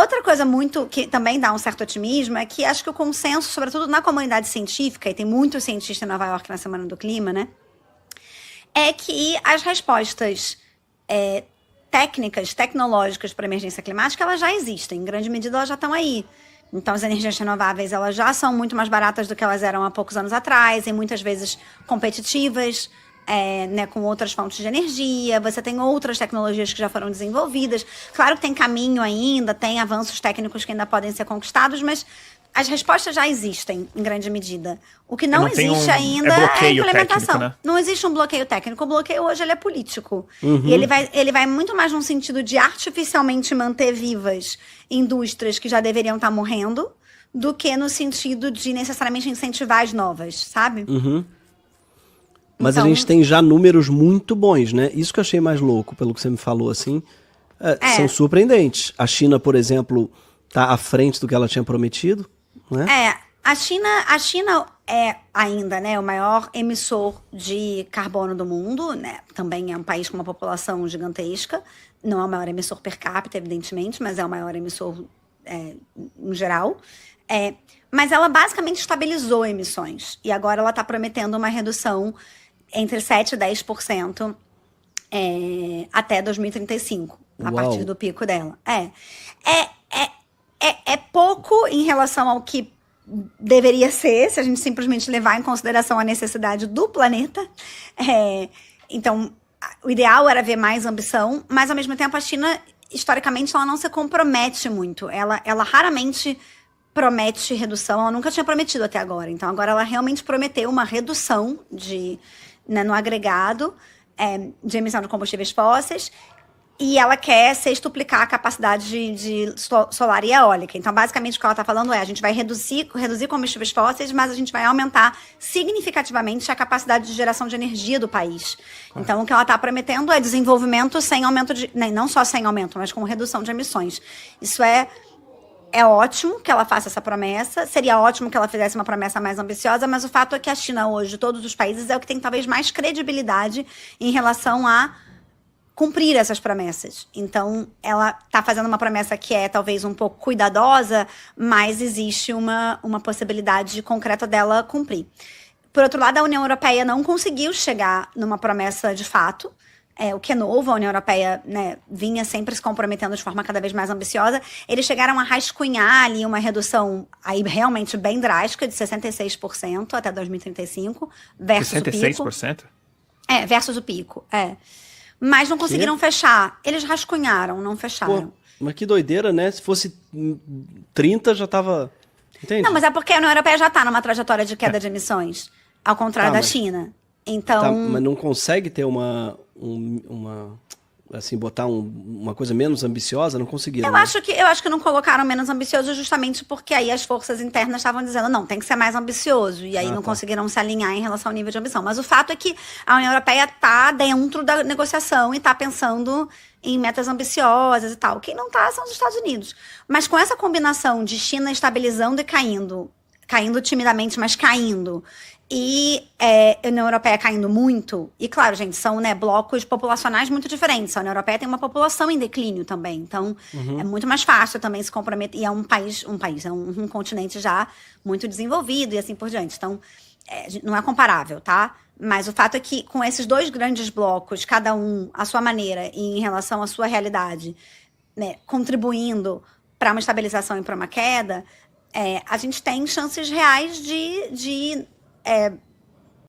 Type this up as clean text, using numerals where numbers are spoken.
outra coisa muito que também dá um certo otimismo é que acho que o consenso, sobretudo na comunidade científica, e tem muitos cientistas em Nova York na Semana do Clima, né? É que as respostas técnicas, tecnológicas para a emergência climática, elas já existem. Em grande medida, elas já estão aí. Então, as energias renováveis, elas já são muito mais baratas do que elas eram há poucos anos atrás, e muitas vezes competitivas, né, com outras fontes de energia. Você tem outras tecnologias que já foram desenvolvidas. Claro que tem caminho ainda, tem avanços técnicos que ainda podem ser conquistados, mas as respostas já existem, em grande medida. O que não existe ainda é a implementação. Técnico, né? Não existe um bloqueio técnico. O bloqueio hoje ele é político. E ele vai muito mais no sentido de artificialmente manter vivas indústrias que já deveriam estar morrendo do que no sentido de necessariamente incentivar as novas, sabe? Mas então, a gente tem já números muito bons, né? Isso que eu achei mais louco, pelo que você me falou, assim, são surpreendentes. A China, por exemplo, está à frente do que ela tinha prometido, né? A China é ainda, né, o maior emissor de carbono do mundo, né? Também é um país com uma população gigantesca. Não é o maior emissor per capita, evidentemente, mas é o maior emissor em geral. Mas ela basicamente estabilizou emissões. E agora ela está prometendo uma redução entre 7% e 10% até 2035, a partir do pico dela. É pouco em relação ao que deveria ser, se a gente simplesmente levar em consideração a necessidade do planeta. Então, o ideal era ver mais ambição, mas ao mesmo tempo a China, historicamente, ela não se compromete muito. Ela raramente promete redução, ela nunca tinha prometido até agora. Então, agora ela realmente prometeu uma redução no agregado de emissão de combustíveis fósseis, e ela quer sextuplicar a capacidade de solar e eólica. Então, basicamente, o que ela está falando a gente vai reduzir combustíveis fósseis, mas a gente vai aumentar significativamente a capacidade de geração de energia do país. Então, o que ela está prometendo é desenvolvimento sem aumento não só sem aumento, mas com redução de emissões. Isso é ótimo que ela faça essa promessa, seria ótimo que ela fizesse uma promessa mais ambiciosa, mas o fato é que a China hoje, de todos os países, é o que tem talvez mais credibilidade em relação a cumprir essas promessas. Então, ela está fazendo uma promessa que é talvez um pouco cuidadosa, mas existe uma possibilidade concreta dela cumprir. Por outro lado, a União Europeia não conseguiu chegar numa promessa de fato, o que é novo. A União Europeia, né, vinha sempre se comprometendo de forma cada vez mais ambiciosa. Eles chegaram a rascunhar ali uma redução aí realmente bem drástica, de 66% até 2035, versus 66%? O pico. Versus o pico, Mas não conseguiram fechar. Eles rascunharam, não fecharam. Pô, mas que doideira, né? Se fosse 30, já tava... Entende? Não, mas é porque a União Europeia já está numa trajetória de queda de emissões, ao contrário da China. Então... mas não consegue ter assim, botar uma coisa menos ambiciosa? Não conseguiram. Eu acho que não colocaram menos ambicioso justamente porque aí as forças internas estavam dizendo, não, tem que ser mais ambicioso. E aí não conseguiram se alinhar em relação ao nível de ambição. Mas o fato é que a União Europeia está dentro da negociação e está pensando em metas ambiciosas e tal. Quem não está são os Estados Unidos. Mas com essa combinação de China estabilizando e caindo timidamente, mas caindo, e a União Europeia caindo muito, e claro, gente, são, né, blocos populacionais muito diferentes. A União Europeia tem uma população em declínio também, então é muito mais fácil também se comprometer, e é um continente já muito desenvolvido e assim por diante. Então, não é comparável, tá? Mas o fato é que com esses dois grandes blocos, cada um à sua maneira e em relação à sua realidade, né, contribuindo para uma estabilização e para uma queda, a gente tem chances reais de